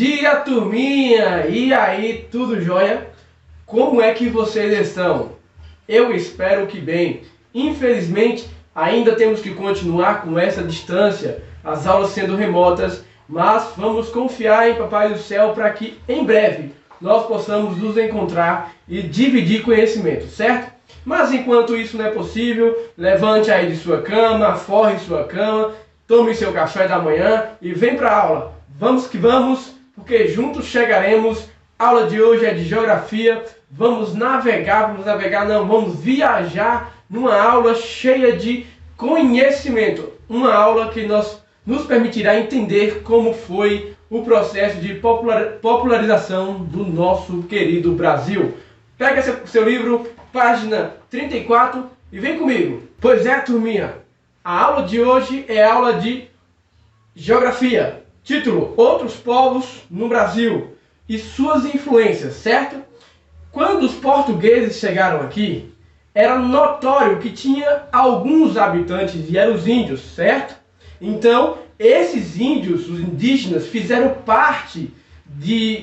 dia, turminha! E aí, tudo jóia? Como é que vocês estão? Eu espero que bem. Infelizmente, ainda temos que continuar com essa distância, as aulas sendo remotas, mas vamos confiar em Papai do Céu para que em breve nós possamos nos encontrar e dividir conhecimento, certo? Mas enquanto isso não é possível, levante aí de sua cama, forre sua cama, tome seu café da manhã e vem para a aula. Vamos que vamos, porque juntos chegaremos. A aula de hoje é de geografia. Vamos vamos viajar numa aula cheia de conhecimento. Uma aula que nos permitirá entender como foi o processo de popularização do nosso querido Brasil. Pega seu livro, página 34 e vem comigo. Pois é, turminha, a aula de hoje é a aula de geografia. Título: Outros povos no Brasil e suas influências, certo? Quando os portugueses chegaram aqui, era notório que tinha alguns habitantes e eram os índios, certo? Então, esses índios, os indígenas, fizeram parte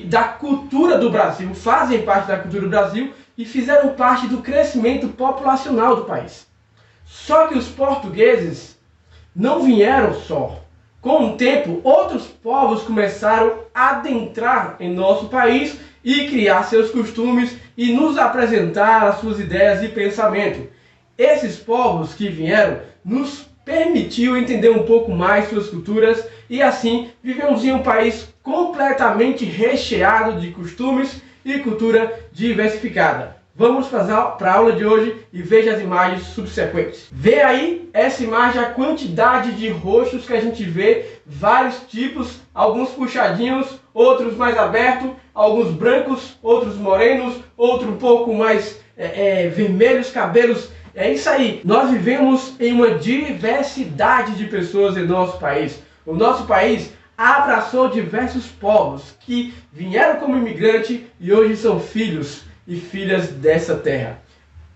da cultura do Brasil, fazem parte da cultura do Brasil e fizeram parte do crescimento populacional do país. Só que os portugueses não vieram só. Com o tempo, outros povos começaram a adentrar em nosso país e criar seus costumes e nos apresentar as suas ideias e pensamento. Esses povos que vieram nos permitiu entender um pouco mais suas culturas e assim vivemos em um país completamente recheado de costumes e cultura diversificada. Vamos para a aula de hoje e veja as imagens subsequentes. Vê aí essa imagem, a quantidade de rostos que a gente vê, vários tipos, alguns puxadinhos, outros mais abertos, alguns brancos, outros morenos, outros um pouco mais vermelhos, cabelos. É isso aí, nós vivemos em uma diversidade de pessoas em nosso país. O nosso país abraçou diversos povos que vieram como imigrante e hoje são filhos e filhas dessa terra.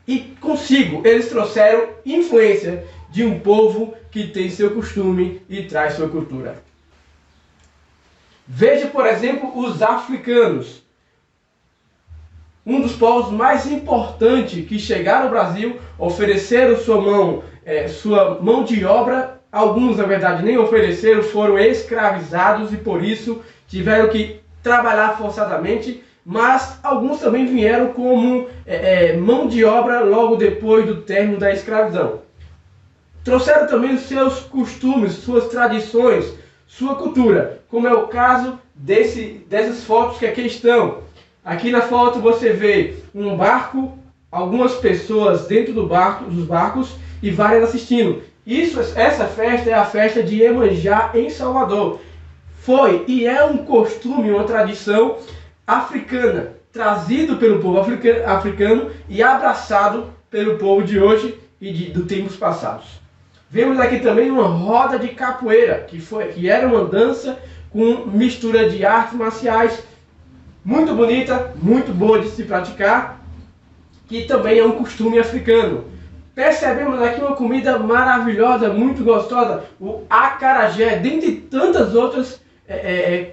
E consigo, eles trouxeram influência de um povo que tem seu costume e traz sua cultura. Veja, por exemplo, os africanos. Um dos povos mais importantes que chegaram ao Brasil, ofereceram sua mão de obra. Alguns, na verdade, nem ofereceram, foram escravizados e por isso tiveram que trabalhar forçadamente. Mas alguns também vieram como mão de obra logo depois do término da escravidão. Trouxeram também os seus costumes, suas tradições, sua cultura, como é o caso dessas fotos que aqui estão. Aqui na foto você vê um barco, algumas pessoas dentro dos barcos e várias assistindo. Essa festa é a festa de Iemanjá em Salvador. Foi e é um costume, uma tradição africana, trazido pelo povo africano e abraçado pelo povo de hoje e dos tempos passados. Vemos aqui também uma roda de capoeira, que era uma dança com mistura de artes marciais, muito bonita, muito boa de se praticar, que também é um costume africano. Percebemos aqui uma comida maravilhosa, muito gostosa, o acarajé, dentre tantas outras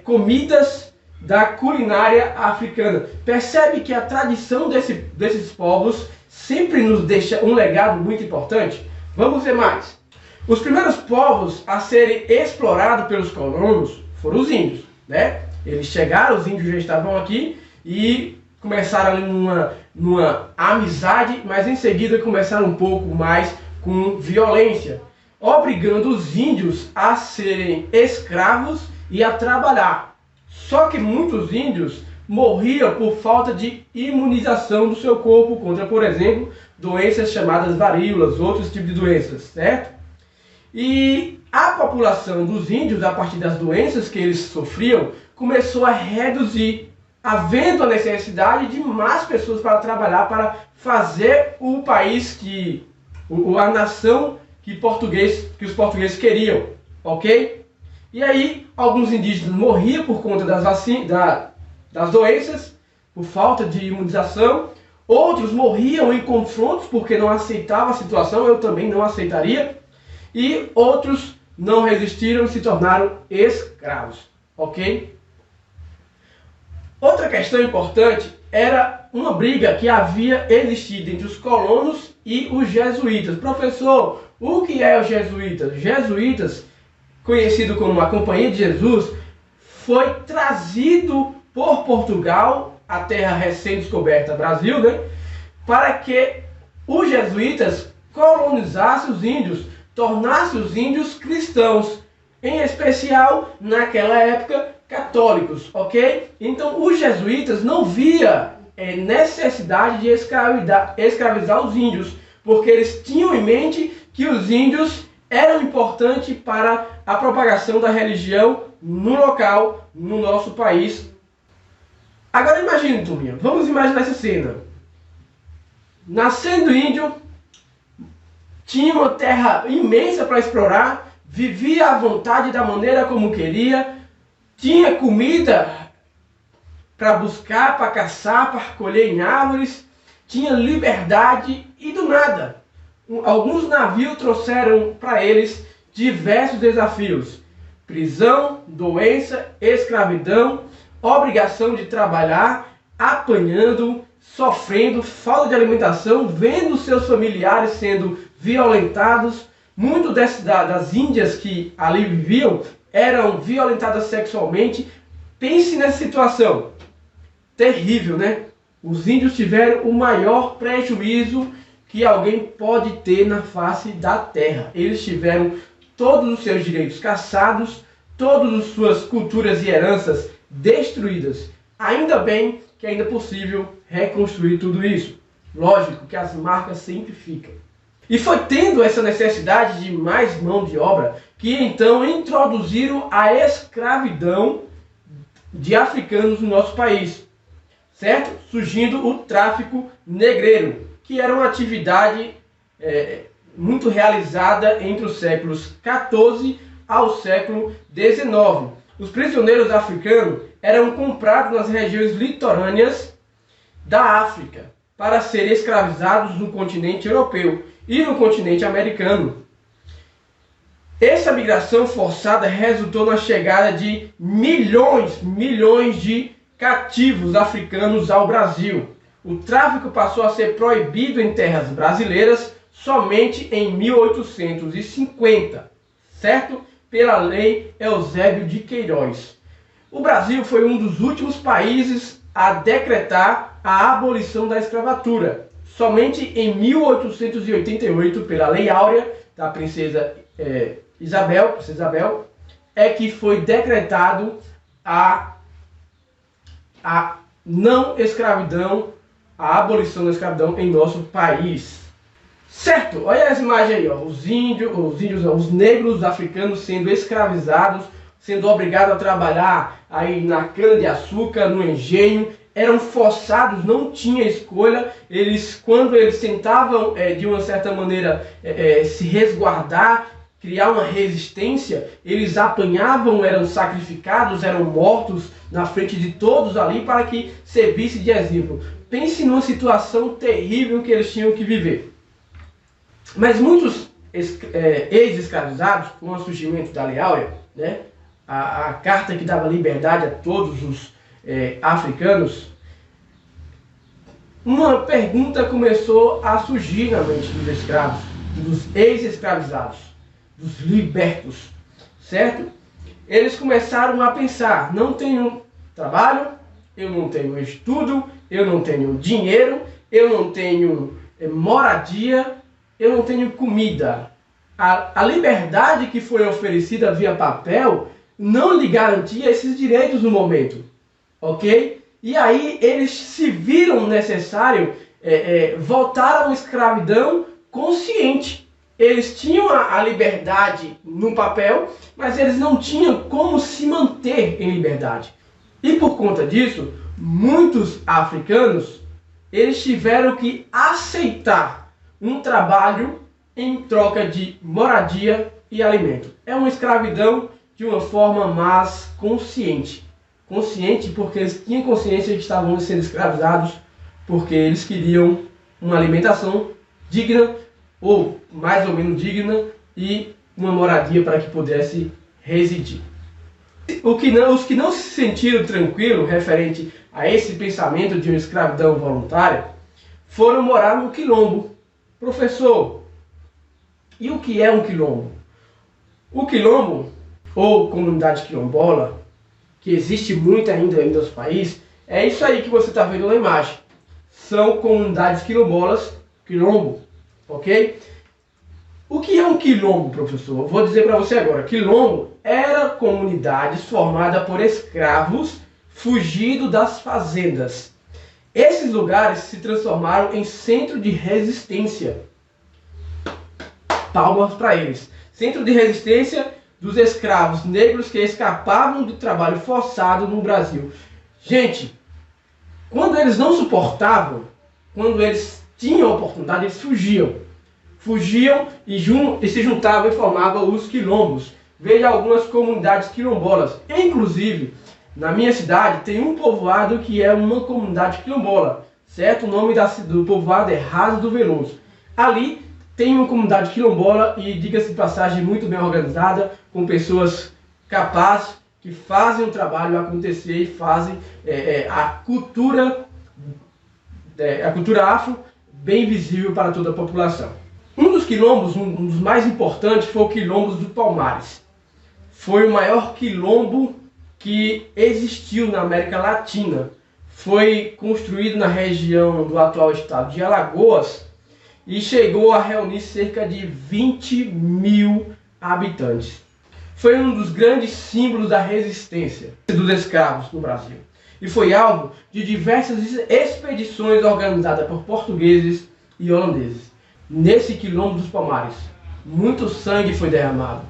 comidas da culinária africana. Percebe que a tradição desses povos sempre nos deixa um legado muito importante? Vamos ver mais. Os primeiros povos a serem explorados pelos colonos foram os índios, né? Eles chegaram, os índios já estavam aqui e começaram ali numa amizade, mas em seguida começaram um pouco mais com violência, obrigando os índios a serem escravos e a trabalhar. Só que muitos índios morriam por falta de imunização do seu corpo contra, por exemplo, doenças chamadas varíolas, outros tipos de doenças, certo? E a população dos índios, a partir das doenças que eles sofriam, começou a reduzir, havendo a necessidade de mais pessoas para trabalhar, para fazer o país a nação que os portugueses queriam, ok? E aí, alguns indígenas morriam por conta das doenças, por falta de imunização. Outros morriam em confrontos porque não aceitavam a situação, eu também não aceitaria. E outros não resistiram e se tornaram escravos, ok? Outra questão importante era uma briga que havia existido entre os colonos e os jesuítas. Professor, o que é os jesuítas? Os jesuítas, conhecido como a Companhia de Jesus, foi trazido por Portugal, a terra recém-descoberta Brasil, né, para que os jesuítas colonizassem os índios, tornassem os índios cristãos, em especial naquela época católicos, ok? Então os jesuítas não via necessidade de escravizar os índios, porque eles tinham em mente que os índios eram importantes para a propagação da religião no local, no nosso país. Agora imagine, turminha, vamos imaginar essa cena. Nascendo índio, tinha uma terra imensa para explorar, vivia à vontade da maneira como queria, tinha comida para buscar, para caçar, para colher em árvores, tinha liberdade e do nada. Alguns navios trouxeram para eles diversos desafios: prisão, doença, escravidão, obrigação de trabalhar, apanhando, sofrendo, falta de alimentação, vendo seus familiares sendo violentados. Muitas das índias que ali viviam eram violentadas sexualmente. Pense nessa situação. Terrível, né? Os índios tiveram o maior prejuízo que alguém pode ter na face da terra. Eles tiveram todos os seus direitos cassados, todas as suas culturas e heranças destruídas. Ainda bem que ainda é possível reconstruir tudo isso. Lógico que as marcas sempre ficam. E foi tendo essa necessidade de mais mão de obra que então introduziram a escravidão de africanos no nosso país, certo? Surgindo o tráfico negreiro, que era uma atividade muito realizada entre os séculos XIV ao século XIX. Os prisioneiros africanos eram comprados nas regiões litorâneas da África para serem escravizados no continente europeu e no continente americano. Essa migração forçada resultou na chegada de milhões de cativos africanos ao Brasil. O tráfico passou a ser proibido em terras brasileiras somente em 1850, certo? Pela Lei Eusébio de Queiroz. O Brasil foi um dos últimos países a decretar a abolição da escravatura. Somente em 1888, pela Lei Áurea da Princesa Isabel, é que foi decretado a não escravidão, a abolição da escravidão em nosso país. Certo? Olha essa imagem aí, ó. Os negros africanos sendo escravizados, sendo obrigados a trabalhar aí na cana-de-açúcar, no engenho, eram forçados, não tinha escolha. Quando eles tentavam, de uma certa maneira, se resguardar, criar uma resistência, eles apanhavam, eram sacrificados, eram mortos na frente de todos ali para que servisse de exemplo. Pense numa situação terrível que eles tinham que viver. Mas muitos ex-escravizados, com o surgimento da Lei Áurea, né, a carta que dava liberdade a todos os africanos, uma pergunta começou a surgir na mente dos escravos, dos ex-escravizados, dos libertos, certo? Eles começaram a pensar: não tenho trabalho, eu não tenho estudo, eu não tenho dinheiro, eu não tenho moradia, eu não tenho comida. A liberdade que foi oferecida via papel não lhe garantia esses direitos no momento, ok? E aí eles se viram necessário voltar a uma escravidão consciente. Eles tinham a liberdade no papel, mas eles não tinham como se manter em liberdade. E por conta disso, muitos africanos, eles tiveram que aceitar um trabalho em troca de moradia e alimento. É uma escravidão de uma forma mais consciente. Consciente porque eles tinham consciência de que estavam sendo escravizados, porque eles queriam uma alimentação digna, ou mais ou menos digna, e uma moradia para que pudesse residir. Os que não se sentiram tranquilos referente a esse pensamento de uma escravidão voluntária foram morar no quilombo. Professor, e o que é um quilombo? O quilombo, ou comunidade quilombola, que existe muito ainda em nosso país, é isso aí que você está vendo na imagem. São comunidades quilombolas, quilombo, ok? O que é um quilombo, professor? Eu vou dizer para você agora. Quilombo era comunidades formadas por escravos fugidos das fazendas. Esses lugares se transformaram em centro de resistência. Palmas para eles. Centro de resistência dos escravos negros que escapavam do trabalho forçado no Brasil. Gente, quando eles não suportavam, quando eles tinham a oportunidade, eles fugiam. Fugiam e se juntavam e formavam os quilombos. Veja algumas comunidades quilombolas. Inclusive, na minha cidade tem um povoado que é uma comunidade quilombola, certo? O nome do povoado é Raso do Veloso. Ali tem uma comunidade quilombola e, diga-se de passagem, muito bem organizada, com pessoas capazes que fazem o trabalho acontecer e fazem a cultura afro bem visível para toda a população. Um dos quilombos, um dos mais importantes, foi o Quilombo dos Palmares. Foi o maior quilombo que existiu na América Latina. Foi construído na região do atual estado de Alagoas e chegou a reunir cerca de 20 mil habitantes. Foi um dos grandes símbolos da resistência dos escravos no Brasil e foi alvo de diversas expedições organizadas por portugueses e holandeses. Nesse Quilombo dos Palmares, muito sangue foi derramado,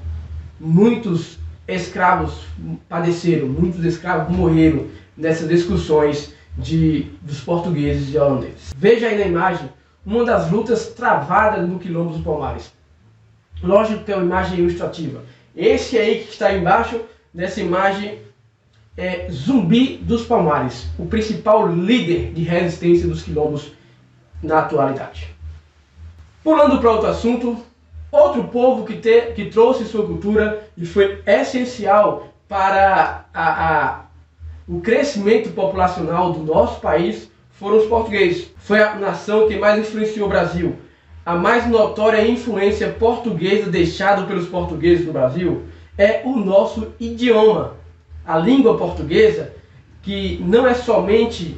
muitos escravos padeceram, muitos escravos morreram nessas discussões dos portugueses e holandeses. Veja aí na imagem uma das lutas travadas no Quilombo dos Palmares. Lógico que é uma imagem ilustrativa. Esse aí que está embaixo dessa imagem é Zumbi dos Palmares, o principal líder de resistência dos quilombos na atualidade. Pulando para outro assunto, outro povo que trouxe sua cultura e foi essencial para o crescimento populacional do nosso país foram os portugueses. Foi a nação que mais influenciou o Brasil. A mais notória influência portuguesa deixada pelos portugueses no Brasil é o nosso idioma. A língua portuguesa, que não é somente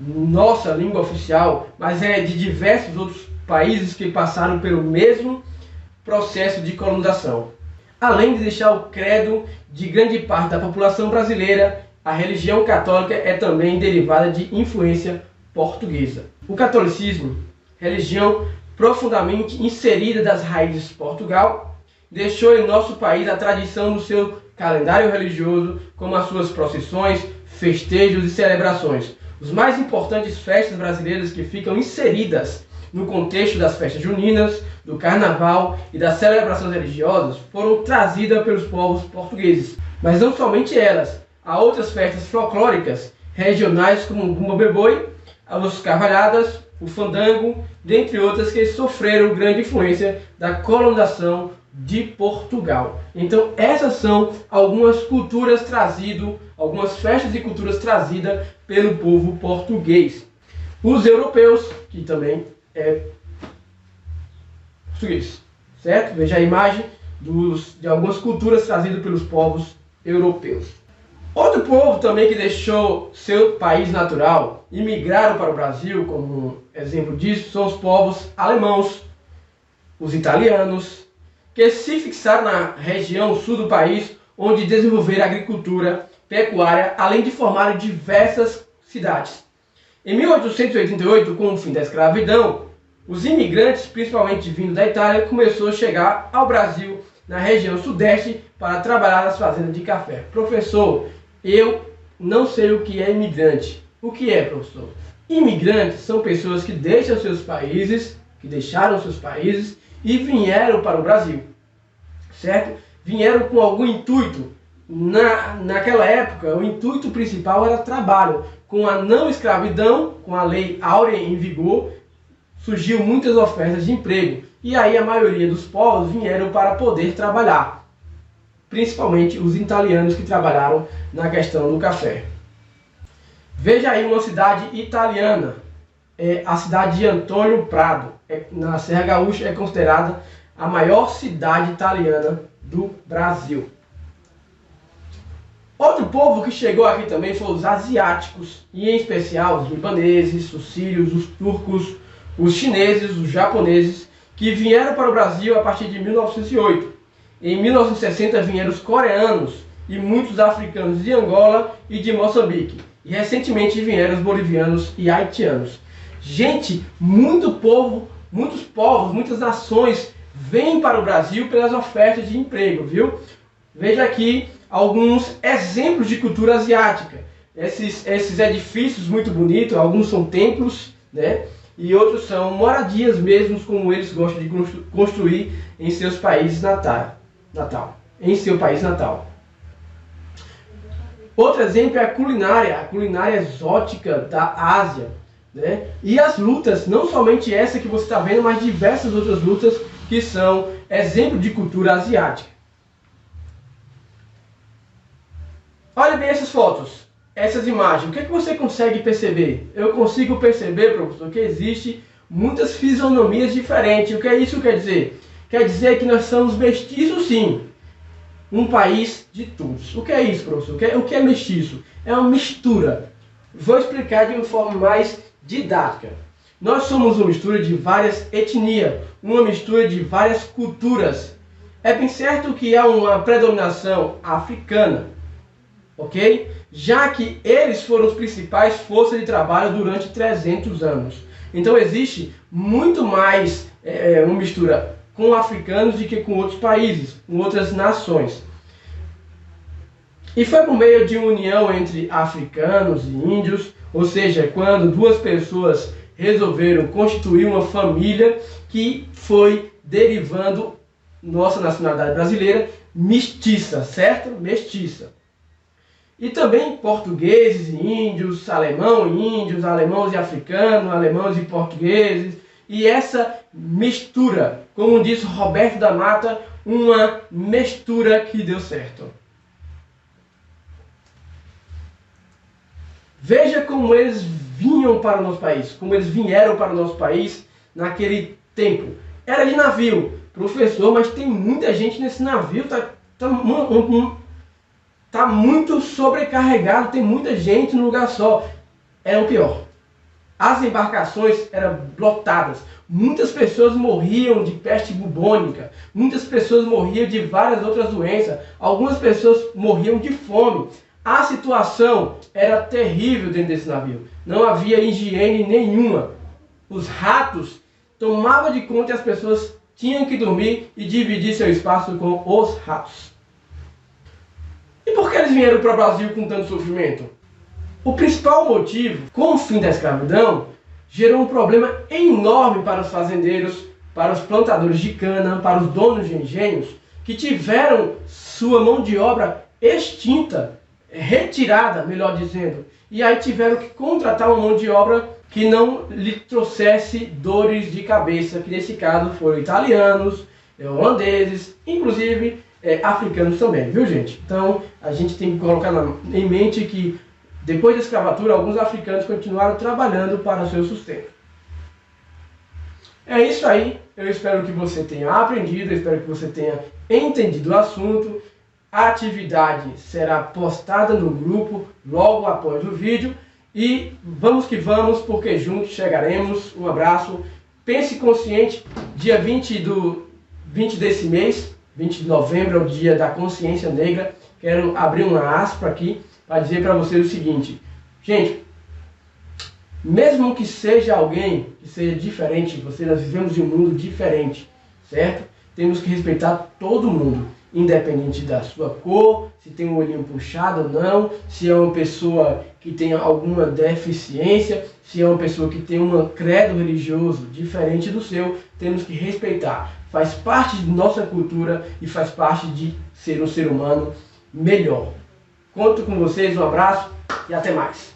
nossa língua oficial, mas é de diversos outros países que passaram pelo mesmo processo de colonização. Além de deixar o credo de grande parte da população brasileira, a religião católica é também derivada de influência portuguesa. O catolicismo, religião profundamente inserida das raízes de Portugal, deixou em nosso país a tradição do seu calendário religioso, como as suas procissões, festejos e celebrações. Os mais importantes festas brasileiras que ficam inseridas no contexto das festas juninas, do carnaval e das celebrações religiosas foram trazidas pelos povos portugueses. Mas não somente elas, há outras festas folclóricas regionais como o bumba-meu-boi, as cavalhadas, o fandango, dentre outras que sofreram grande influência da colonização de Portugal. Então essas são algumas culturas trazidas, algumas festas e culturas trazidas pelo povo português. Os europeus, que também é português, certo? Veja a imagem de algumas culturas trazidas pelos povos europeus. Outro povo também que deixou seu país natural e migraram para o Brasil, como um exemplo disso, são os povos alemãos, os italianos, que se fixaram na região sul do país, onde desenvolveram agricultura, pecuária, além de formarem diversas cidades. Em 1888, com o fim da escravidão, os imigrantes, principalmente vindo da Itália, começaram a chegar ao Brasil, na região sudeste, para trabalhar nas fazendas de café. Professor, eu não sei o que é imigrante. O que é, professor? Imigrantes são pessoas que deixam seus países, que deixaram seus países e vieram para o Brasil, certo? Vieram com algum intuito. Naquela época, o intuito principal era trabalho. Com a não escravidão, com a lei áurea em vigor, surgiu muitas ofertas de emprego. E aí a maioria dos povos vieram para poder trabalhar. principalmente os italianos que trabalharam na questão do café. Veja aí uma cidade italiana, a cidade de Antônio Prado, na Serra Gaúcha, é considerada a maior cidade italiana do Brasil. Outro povo que chegou aqui também foram os asiáticos, e em especial os libaneses, os sírios, os turcos, os chineses, os japoneses, que vieram para o Brasil a partir de 1908. Em 1960 vieram os coreanos e muitos africanos de Angola e de Moçambique. E recentemente vieram os bolivianos e haitianos. Gente, muitos povos, muitas nações vêm para o Brasil pelas ofertas de emprego, viu? Veja aqui alguns exemplos de cultura asiática. Esses edifícios muito bonitos, alguns são templos, né? E outros são moradias mesmo, como eles gostam de construir em seus países em seu país natal. Outro exemplo é a culinária exótica da Ásia, né? E as lutas, não somente essa que você está vendo, mas diversas outras lutas que são exemplo de cultura asiática. Olha bem essas fotos. Essas imagens, o que é que você consegue perceber? Eu consigo perceber, professor, que existe muitas fisionomias diferentes. O que é isso quer dizer? Quer dizer que nós somos mestiços, sim. Um país de todos. O que é isso, professor? O que é mestiço? É uma mistura. Vou explicar de uma forma mais didática. Nós somos uma mistura de várias etnias, uma mistura de várias culturas. É bem certo que há uma predominação africana, ok? Já que eles foram os principais forças de trabalho durante 300 anos. Então existe muito mais uma mistura com africanos do que com outros países, com outras nações. E foi por meio de uma união entre africanos e índios, ou seja, quando duas pessoas resolveram constituir uma família, que foi derivando nossa nacionalidade brasileira mestiça, certo? Mestiça. E também portugueses e índios, alemão e índios, alemãos e africanos, alemãos e portugueses. E essa mistura, como disse Roberto da Mata, uma mistura que deu certo. Veja como eles vinham para o nosso país, como eles vieram para o nosso país naquele tempo. Era de navio, professor, mas tem muita gente nesse navio, tá muito sobrecarregado, tem muita gente no lugar só. Era o pior. As embarcações eram lotadas. Muitas pessoas morriam de peste bubônica. Muitas pessoas morriam de várias outras doenças. Algumas pessoas morriam de fome. A situação era terrível dentro desse navio. Não havia higiene nenhuma. Os ratos tomavam de conta e as pessoas tinham que dormir e dividir seu espaço com os ratos. E por que eles vieram para o Brasil com tanto sofrimento? O principal motivo, com o fim da escravidão, gerou um problema enorme para os fazendeiros, para os plantadores de cana, para os donos de engenhos, que tiveram sua mão de obra extinta, retirada, melhor dizendo. E aí tiveram que contratar uma mão de obra que não lhe trouxesse dores de cabeça, que nesse caso foram italianos, holandeses, inclusive africanos também, viu gente? Então a gente tem que colocar em mente que depois da escravatura alguns africanos continuaram trabalhando para o seu sustento. É isso aí, eu espero que você tenha aprendido, eu espero que você tenha entendido o assunto. A atividade será postada no grupo logo após o vídeo e vamos que vamos, porque juntos chegaremos. Um abraço, pense consciente, dia 20 desse mês, 20 de novembro é o dia da consciência negra. Quero abrir uma aspa aqui para dizer para vocês o seguinte, gente, mesmo que seja alguém que seja diferente, nós vivemos em um mundo diferente, certo? Temos que respeitar todo mundo, independente da sua cor, se tem um olhinho puxado ou não, se é uma pessoa que tem alguma deficiência, se é uma pessoa que tem um credo religioso diferente do seu, temos que respeitar. Faz parte de nossa cultura e faz parte de ser um ser humano melhor. Conto com vocês, um abraço e até mais.